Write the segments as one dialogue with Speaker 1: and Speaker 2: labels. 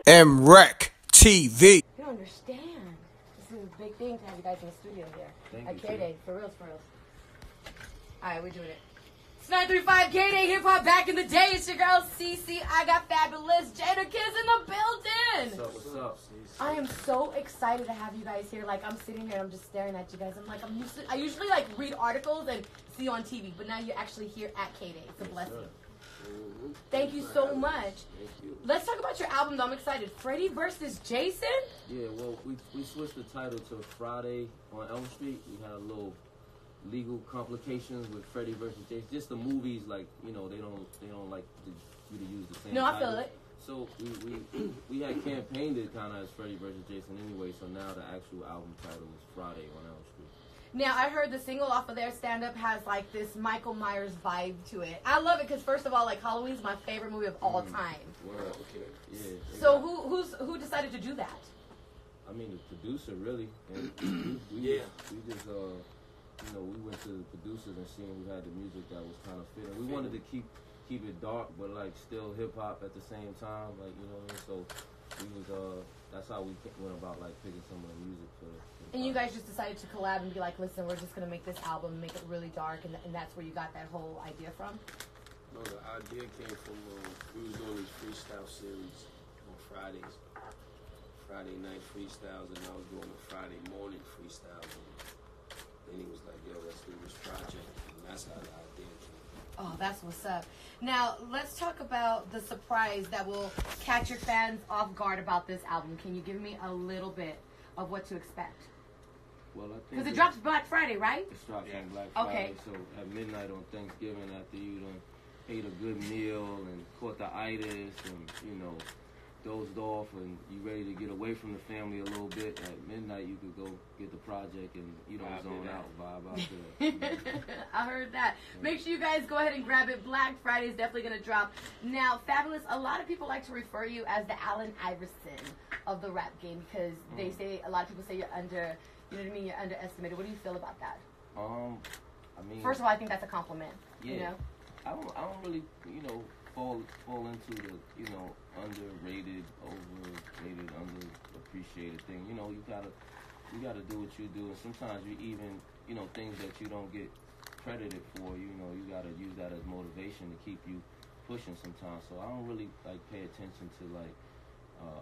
Speaker 1: m.reck TV.
Speaker 2: You don't understand. This is a big thing to have you guys in the studio here.
Speaker 3: Thank you,
Speaker 2: K-Day, for reals, for reals. Alright, we're doing it. It's 935 K-Day Hip Hop back in the day. It's your girl Cece. I got Fabolous Jadakiss in the building.
Speaker 3: What's up?
Speaker 2: I am so excited to have you guys here. Like, I'm sitting here and I'm just staring at you guys. I'm like, I usually like read articles and see you on TV, but now you're actually here at K-Day. It's a blessing. Thank you so much.
Speaker 3: Thank you.
Speaker 2: Let's talk about your album, though. I'm excited. Freddy versus Jason?
Speaker 3: Yeah, well, we switched the title to Friday on Elm Street. We had a little legal complications with Freddy versus Jason. Just the movies, like, you know, they don't like you to use the same title.
Speaker 2: I feel it.
Speaker 3: So we had campaigned it kind of as Freddy versus Jason anyway. So now the actual album title is Friday on Elm Street.
Speaker 2: Now, I heard the single off of their stand-up has, like, this Michael Myers vibe to it. I love it because, first of all, like, Halloween's my favorite movie of all time.
Speaker 3: Word. Okay. Yeah.
Speaker 2: So who decided to do that?
Speaker 3: I mean, the producer, really. And we just you know, we went to the producers and seen who had the music that was kind of fitting. We wanted to keep it dark, but like still hip hop at the same time, like, you know what I mean. So we was that's how we went about like picking some of the music for the
Speaker 2: and you guys just decided to collab and be like, listen, we're just gonna make this album, make it really dark, and that's where you got that whole idea from.
Speaker 4: No, the idea came from we was doing these freestyle series on Fridays, Friday night freestyles, and I was doing a Friday morning freestyles. Then he was like, yo, let's do this project. And that's how the idea came.
Speaker 2: Oh, that's what's up. Now, let's talk about the surprise that will catch your fans off guard about this album. Can you give me a little bit of what to expect?
Speaker 3: Well, I think
Speaker 2: because it drops Black Friday, right?
Speaker 3: It drops on Black Friday.
Speaker 2: Okay.
Speaker 3: So at midnight on Thanksgiving, after you done ate a good meal and caught the itis and, you know, dozed off and you ready to get away from the family a little bit, at midnight you could go get the project and, you know, zone out, vibe out to that.
Speaker 2: I heard that. Make sure you guys go ahead and grab it. Black Friday is definitely going to drop. Now, Fabolous, a lot of people like to refer you as the Allen Iverson of the rap game because they say, a lot of people say you're under, you know what I mean, you're underestimated. What do you feel about that?
Speaker 3: I mean,
Speaker 2: first of all, I think that's a compliment.
Speaker 3: Yeah.
Speaker 2: You know?
Speaker 3: I don't really, you know, fall into the, you know, underrated, overrated, underappreciated thing. You know, you gotta do what you do, and sometimes you even, you know, things that you don't get credited for, you know, you gotta use that as motivation to keep you pushing sometimes. So I don't really like pay attention to like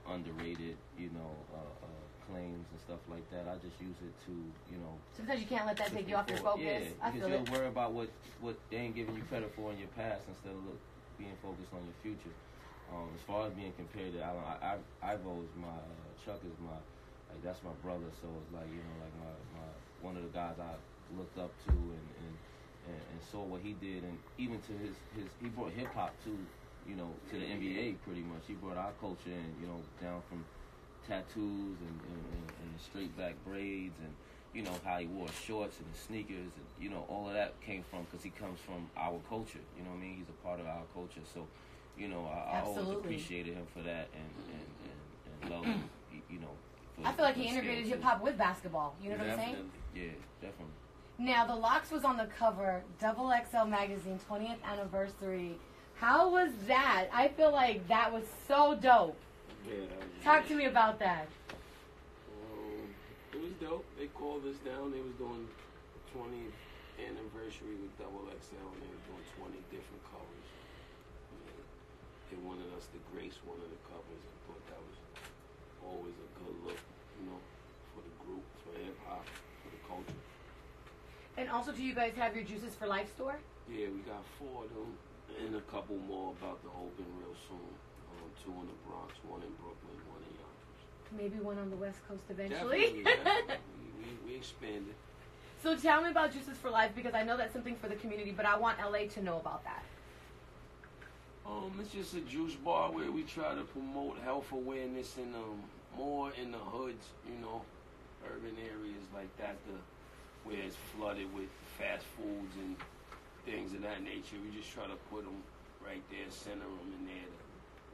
Speaker 3: underrated, you know, claims and stuff like that. I just use it to, you know.
Speaker 2: Sometimes you can't let that take you off your focus.
Speaker 3: Yeah,
Speaker 2: I
Speaker 3: because
Speaker 2: feel
Speaker 3: you'll worry about what they ain't giving you credit for in your past instead of being focused on your future. As far as being compared to Allen, Ivo is my Chuck is my, like, that's my brother. So it's like, you know, like my one of the guys I looked up to and saw what he did, and even to his he brought hip hop to, you know, to the NBA pretty much. He brought our culture in, you know, down from tattoos and straight back braids, and, you know, how he wore shorts and sneakers, and, you know, all of that came from, because he comes from our culture, you know what I mean? He's a part of our culture, so, you know, I always appreciated him for that, and love him, you know.
Speaker 2: I feel like he integrated hip hop with basketball, you know what I'm saying?
Speaker 3: Yeah, definitely.
Speaker 2: Now, the Locks was on the cover, XXL Magazine, 20th anniversary. How was that? I feel like that was so dope.
Speaker 4: Yeah,
Speaker 2: Talk to me about that.
Speaker 4: It was dope. They called us down. They was doing 20th anniversary with XXL, and they were doing 20 different covers. And they wanted us to grace one of the covers, and thought that was always a good look, you know, for the group, for hip hop, for the culture.
Speaker 2: And also, do you guys have your Juices for Life store?
Speaker 4: Yeah, we got 4 of them, and a couple more about to open real soon. 2 in the Bronx, 1 in Brooklyn, 1 in Yonkers.
Speaker 2: Maybe 1 on the West Coast eventually.
Speaker 4: Definitely, we expanded.
Speaker 2: So tell me about Juices for Life, because I know that's something for the community, but I want LA to know about that.
Speaker 4: It's just a juice bar where we try to promote health awareness and more in the hoods, you know, urban areas like that, where it's flooded with fast foods and things of that nature. We just try to put them right there, center them in there to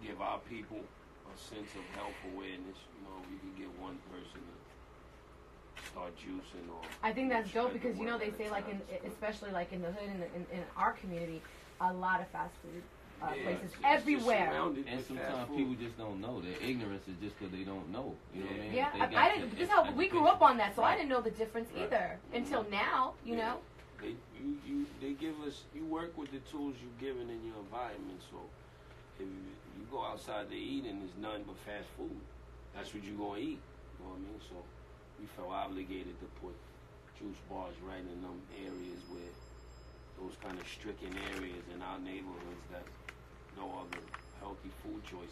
Speaker 4: give our people a sense of health awareness. You know, we can get one person to start juicing, or
Speaker 2: I think that's dope, because, you know, they say, like, especially like in the hood, in our community, a lot of fast food places
Speaker 4: it's
Speaker 2: everywhere.
Speaker 3: And sometimes people just don't know. Their ignorance is just because they don't know. You know what I mean?
Speaker 2: Yeah,
Speaker 3: They
Speaker 2: I didn't. This is how we grew up on that, so I
Speaker 3: Right.
Speaker 2: didn't know the difference either until now. You know.
Speaker 4: They give us. You work with the tools you're given in your environment. So if you go outside to eat and there's nothing but fast food, that's what you're gonna eat. You know what I mean? So we felt obligated to put juice bars right in them areas where those kind of stricken areas in our neighborhoods that no other healthy food choices.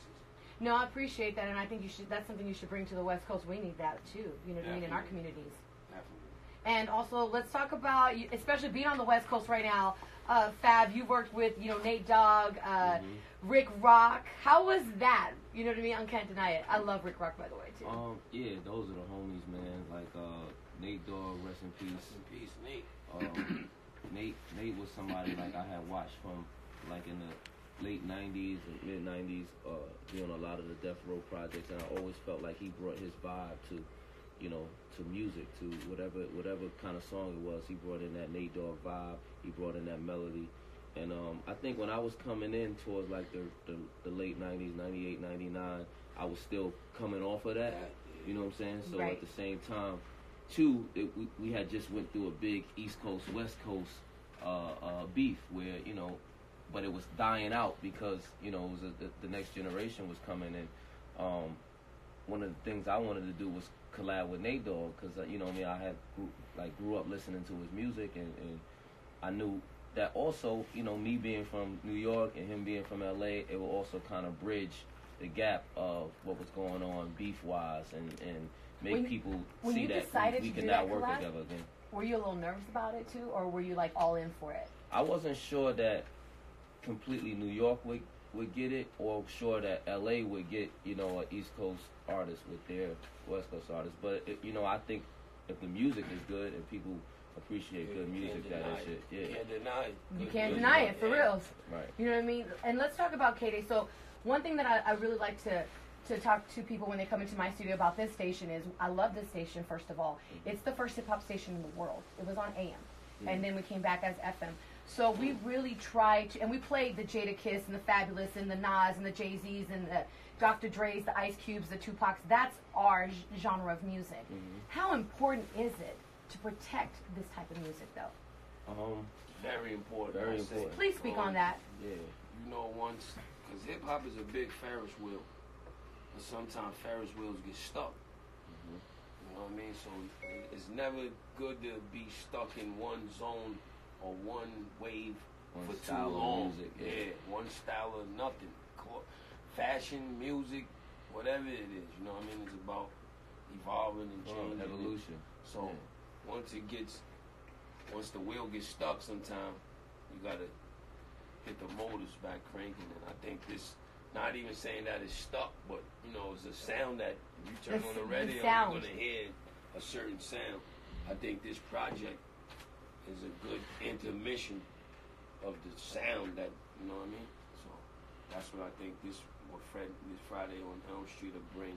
Speaker 2: No, I appreciate that, and I think you should. That's something you should bring to the West Coast. We need that too. You know what I mean? In our communities.
Speaker 4: Definitely.
Speaker 2: And also, let's talk about, especially being on the West Coast right now. Fab, you worked with Nate Dogg, Rick Rock. How was that? You know what I mean? I can't deny it. I love Rick Rock, by the way, too.
Speaker 3: Yeah, those are the homies, man. Like Nate Dogg, rest in peace.
Speaker 4: Rest in peace, Nate.
Speaker 3: Nate was somebody like I had watched from like in the late '90s and mid '90s, doing a lot of the Death Row projects, and I always felt like he brought his vibe to, to music, to whatever kind of song it was. He brought in that Nate Dogg vibe. He brought in that melody. And I think when I was coming in towards like the late '90s, '98, '99, I was still coming off of that. You know what I'm saying? So
Speaker 2: Right.
Speaker 3: at the same time, too, we had just went through a big East Coast West Coast beef where but it was dying out because it was the next generation was coming, and one of the things I wanted to do was collab with Nate Dogg because I had grew up listening to his music, and I knew that also, me being from New York and him being from LA, it will also kind of bridge the gap of what was going on beef-wise and make people see that we can now work together again.
Speaker 2: Were you a little nervous about it, too, or were you, like, all in for it?
Speaker 3: I wasn't sure that completely New York would get it, or sure that LA would get, an East Coast artist with their West Coast artist. But, I think if the music is good and people appreciate good music, that shit. Yeah.
Speaker 4: You can't deny it.
Speaker 2: You can't deny it, for real.
Speaker 3: Right.
Speaker 2: You know what I mean? And let's talk about K-Day. So one thing that I really like to talk to people when they come into my studio about this station is I love this station, first of all. It's the first hip-hop station in the world. It was on AM. And then we came back as FM. So we really try to, and we played the Jadakiss and the Fabolous and the Nas and the Jay-Z's and the Dr. Dre's, the Ice Cubes, the Tupacs. That's our genre of music. How important is it to protect this type of music, though?
Speaker 4: Very important.
Speaker 3: Very important.
Speaker 2: Please speak on that.
Speaker 3: Yeah.
Speaker 4: Once, because hip hop is a big Ferris wheel, but sometimes Ferris wheels get stuck. You know what I mean? So it's never good to be stuck in one zone or one wave for too long.
Speaker 3: Music,
Speaker 4: one style of nothing. Fashion, music, whatever it is. You know what I mean? It's about evolving and changing.
Speaker 3: Evolution.
Speaker 4: So once the wheel gets stuck, sometime you gotta hit the motors back cranking. And I think this, not even saying that it's stuck, but it's a sound that you turn on the radio, you're gonna hear a certain sound. I think this project is a good intermission of the sound that what I mean. So that's what I think this Friday on Elm Street will bring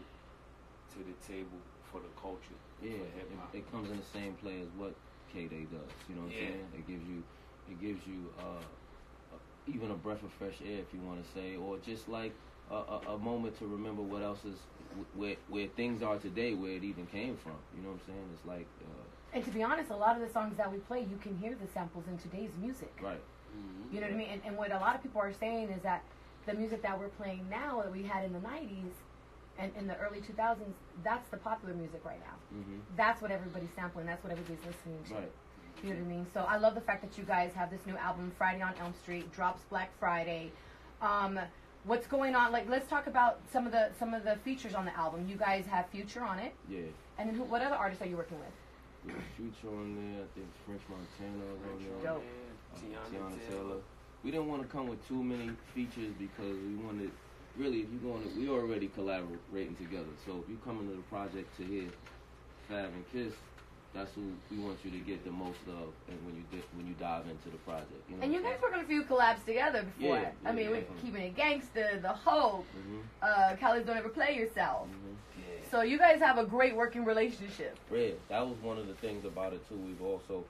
Speaker 4: to the table for the culture.
Speaker 3: Yeah,
Speaker 4: for hip-hop.
Speaker 3: it comes in the same play as what K-Day does. You know what I'm saying? It gives you even a breath of fresh air, if you want to say, or just like a moment to remember what else is where things are today, where it even came from. You know what I'm saying? It's like.
Speaker 2: And to be honest, a lot of the songs that we play, you can hear the samples in today's music.
Speaker 3: Right.
Speaker 2: You know what I mean? And what a lot of people are saying is that the music that we're playing now that we had in the 90s and in the early 2000s, that's the popular music right now. That's what everybody's sampling. That's what everybody's listening to.
Speaker 3: Right.
Speaker 2: You know what I mean? So I love the fact that you guys have this new album, Friday on Elm Street, drops Black Friday. What's going on? Like, let's talk about some of the features on the album. You guys have Future on it.
Speaker 3: Yeah.
Speaker 2: And then what other artists are you working with?
Speaker 3: There's Future on there. I think French Montana on there.
Speaker 2: Dope.
Speaker 3: Tiana Taylor. We didn't want to come with too many features because we wanted, really, if you're going to, we already collaborating together. So if you come into the project to hear Fab and Kiss, that's who we want you to get the most of, and when you dive into the project. You know
Speaker 2: and you guys worked on a few collabs together before.
Speaker 3: Yeah,
Speaker 2: I mean,
Speaker 3: definitely.
Speaker 2: with Keeping It Gangsta, The Hope, Cali's Don't Ever Play Yourself. So you guys have a great working relationship.
Speaker 3: Yeah, that was one of the things about it too. We've also,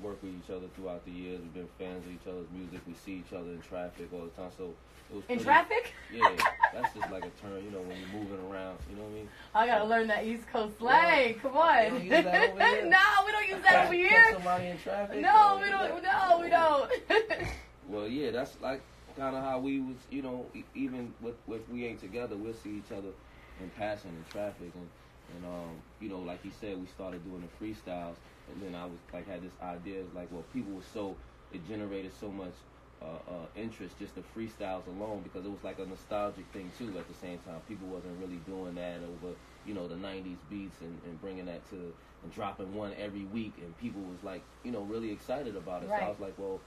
Speaker 3: worked with each other throughout the years. We've been fans of each other's music. We see each other in traffic all the time. So it was
Speaker 2: in traffic?
Speaker 3: Yeah, that's just like a term, you know, when you're moving around. You know what I mean?
Speaker 2: I gotta learn that East Coast slang. Come on.
Speaker 3: You don't use that over here?
Speaker 2: No, we don't use that over here.
Speaker 3: Catch somebody in traffic?
Speaker 2: No, we don't. No, we don't.
Speaker 3: Well, yeah, that's like kind of how we was, you know, even with we ain't together, we'll see each other in passing in traffic, and you know, like he said, we started doing the freestyles, and then I was like had this idea, like, well, people were so, it generated so much interest, just the freestyles alone, because it was like a nostalgic thing too. At the same time, people wasn't really doing that over, you know, the 90s beats and bringing that to, and dropping one every week, and people was like, you know, really excited about it. Right. So I was like, well,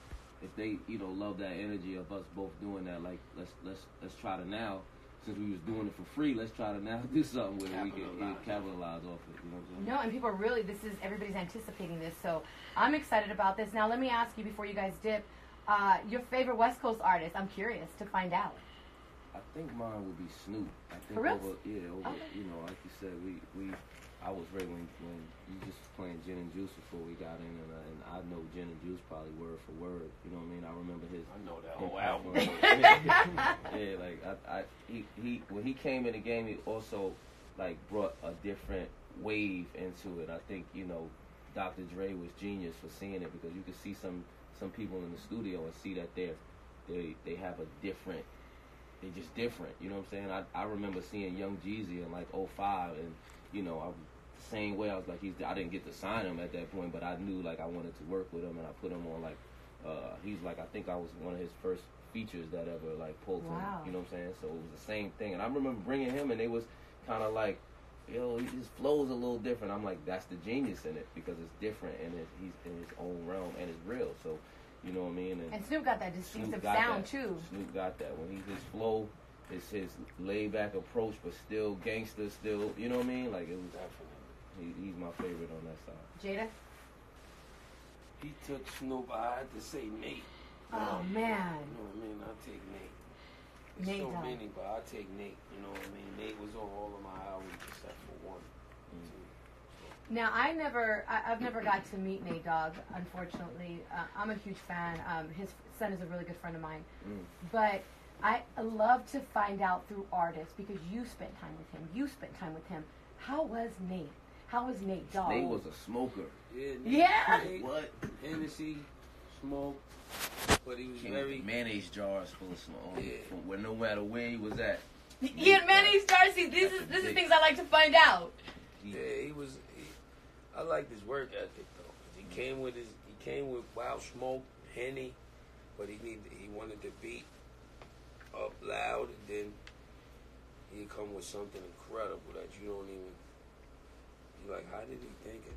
Speaker 3: if they, you know, love that energy of us both doing that, like, let's try to now, since we was doing it for free, let's try to now do something with it. We can capitalize off it. You know what I'm saying?
Speaker 2: No, and people are really, everybody's anticipating this, so I'm excited about this. Now, let me ask you before you guys dip, your favorite West Coast artist. I'm curious to find out.
Speaker 3: I think mine would be Snoop. I think
Speaker 2: for real?
Speaker 3: Okay. You know, like you said, I was ready when you just playing Gin and Juice before we got in, and I know Gin and Juice probably word for word. You know what I mean? I remember his.
Speaker 4: I know that whole album.
Speaker 3: Yeah, like he when he came in the game, he also like brought a different wave into it. I think, you know, Dr. Dre was genius for seeing it, because you could see some people in the studio and see that they have a different. They're just different. You know what I'm saying? I remember seeing Young Jeezy in like 05, and you know, I was the same way. I was like, I didn't get to sign him at that point, but I knew like I wanted to work with him, and I put him on like he's like, I think I was one of his first features that ever like pulled him. You know what I'm saying? So it was the same thing, and I remember bringing him, and it was kind of like, yo, his flow's a little different. I'm like, that's the genius in it, because it's different, and he's in his own realm, and it's real. So, you know what I mean?
Speaker 2: And Snoop got that distinctive sound too.
Speaker 3: Snoop got that. When his flow, his laid back approach, but still gangster, still, you know what I mean? Like, it was definitely. He's my favorite on that side.
Speaker 2: Jada?
Speaker 4: He took Snoop. I had to say Nate.
Speaker 2: Oh man.
Speaker 4: You know what I mean? I take Nate. There's
Speaker 2: Nate
Speaker 4: so
Speaker 2: dog.
Speaker 4: many, but I take Nate. You know what I mean? Nate was on all of my albums except for one.
Speaker 2: Now, I've never got to meet Nate Dogg, unfortunately. I'm a huge fan. His son is a really good friend of mine. But I love to find out through artists, because you spent time with him. You spent time with him. How was Nate? How was Nate Dogg?
Speaker 3: Nate was a smoker.
Speaker 2: Yeah.
Speaker 4: Nate, what? Hennessy, smoke. But he was very
Speaker 3: mayonnaise jars full of smoke. Yeah. Where no matter where he was at.
Speaker 2: He had mayonnaise jars. See, this is things I like to find out.
Speaker 4: Yeah, he was. I liked his work ethic though. He came with Wild Smoke, Henny, but he wanted the beat up loud, and then he'd come with something incredible that you don't even. You're like, how did he think it?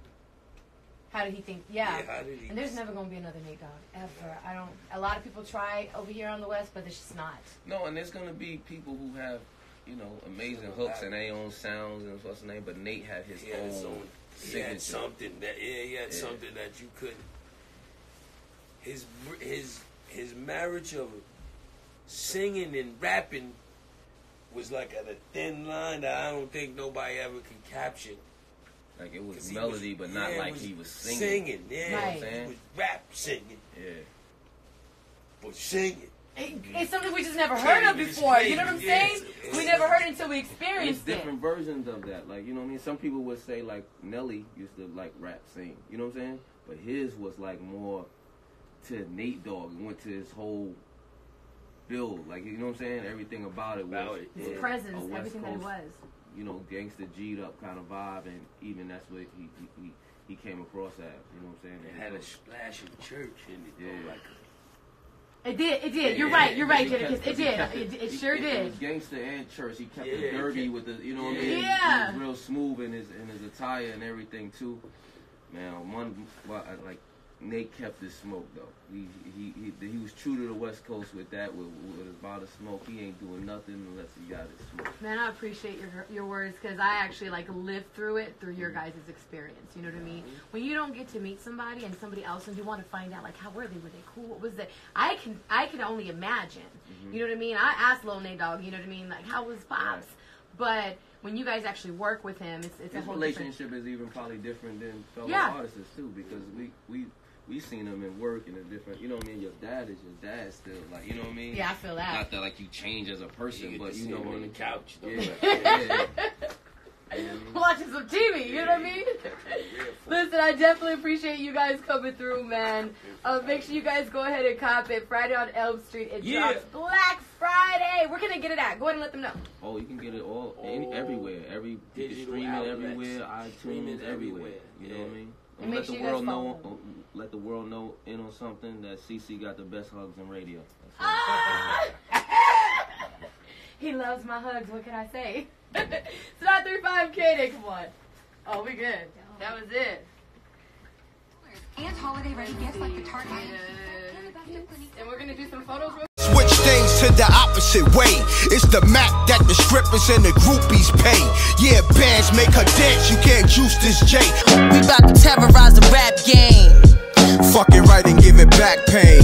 Speaker 2: How did he think? Yeah.
Speaker 4: How did he?
Speaker 2: And there's never gonna be another Nate Dogg ever. I don't. A lot of people try over here on the West, but it's just not.
Speaker 3: No, and there's gonna be people who have, you know, amazing hooks and their own sounds and what's the name. But Nate had his own.
Speaker 4: He had something that something that you couldn't. His marriage of singing and rapping was like at a thin line that I don't think nobody ever could capture.
Speaker 3: Like it was melody, but not like he was singing.
Speaker 4: Singing, yeah.
Speaker 2: Right.
Speaker 4: He was rap singing.
Speaker 3: Yeah.
Speaker 4: But singing.
Speaker 2: It's something we just never heard of before. You know what I'm saying? We never heard it until we experienced
Speaker 3: There's different versions of that. Like, you know what I mean? Some people would say, like, Nelly used to, like, rap, sing. You know what I'm saying? But his was, like, more to Nate Dogg. It went to his whole build. Like, you know what I'm saying? Everything about it was...
Speaker 2: His presence, everything that it was.
Speaker 3: You know, gangster, G'd up kind of vibe. And even that's what he came across as. You know what I'm saying?
Speaker 4: It had a splash of church in it, though, like...
Speaker 2: It did. You're right, Jadakiss. It did. It sure did.
Speaker 3: It was gangster and church. He kept it dirty with the, you know what I mean?
Speaker 2: Yeah.
Speaker 3: He was real smooth in his attire and everything too. Man, like Nate kept his smoke though. He was true to the West Coast with that. With his bottle of smoke, he ain't doing nothing unless he got his smoke.
Speaker 2: Man, I appreciate your words, because I actually like lived through it through your guys' experience. You know what I mean? When you don't get to meet somebody and somebody else, and you want to find out like how were they cool? What was that? I can only imagine. You know what I mean? I asked Lil Nate Dogg. You know what I mean? Like how was Pops? Right. But when you guys actually work with him, it's a whole
Speaker 3: relationship is even probably different than fellow artists too, because we seen them in work in a different, you know what I mean? Your dad is your dad still, like, you know what I mean?
Speaker 2: Yeah, I feel that.
Speaker 3: Not that like you change as a person, but you know what I
Speaker 4: on the
Speaker 3: mean?
Speaker 4: couch, though.
Speaker 3: Yeah.
Speaker 2: Watching some TV, you know what I mean? Listen, I definitely appreciate you guys coming through, man. Make sure you guys go ahead and cop it. Friday on Elm Street. It drops Black Friday. Where can they get it at? Go ahead and let them know.
Speaker 3: Oh, you can get it everywhere. You can stream it everywhere, iTunes, everywhere. You know what I mean?
Speaker 2: And make sure you guys follow.
Speaker 3: Let the world know in on something that CC got the best hugs in radio.
Speaker 2: He loves my hugs. What can I say? It's not 35K. Come on. Oh, we good. That was it.
Speaker 5: And holiday ready gifts like the tart.
Speaker 2: And we're gonna do some photos.
Speaker 1: Switch things to the opposite way. It's the Mac that the strippers and the groupies pay. Yeah, bands make her dance. You can't juice this J.
Speaker 6: We bout to terrorize the rap game.
Speaker 1: Fuck it right and give it back pain.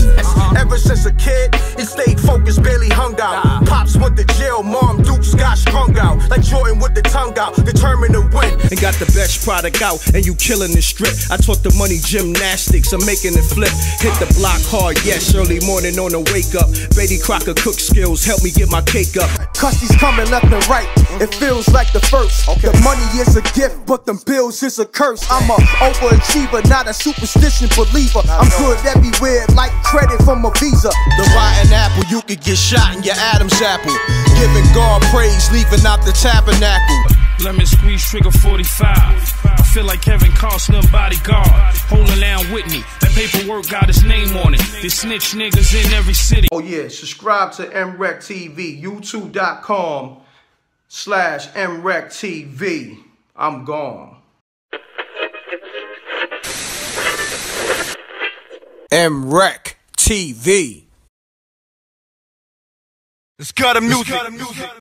Speaker 1: Ever since a kid, it stayed focused, barely hung out. Pops went to jail, Mom Dukes got strung out. Like Jordan with the tongue out, determined to win. And got the best product out, and you killing the strip. I taught the money gymnastics, I'm making it flip. Hit the block hard, yes, early morning on the wake up. Betty Crocker cook skills, help me get my cake up. Cussies coming left and right, it feels like the first. The money is a gift, but them bills is a curse. I'm a overachiever, not a superstition believer. I'm good everywhere, like credit from a visa. The rotten apple, you could get shot in your Adam's apple. Giving God praise, leaving out the tabernacle.
Speaker 7: Lemon squeeze trigger 45. I feel like Kevin Costner bodyguard, holding down Whitney. That paperwork got his name on it. They snitch niggas in every city.
Speaker 1: Oh yeah, subscribe to m.reck.tv, youtube.com/m.reck.tv. I'm gone. m.reck TV. It's got a music.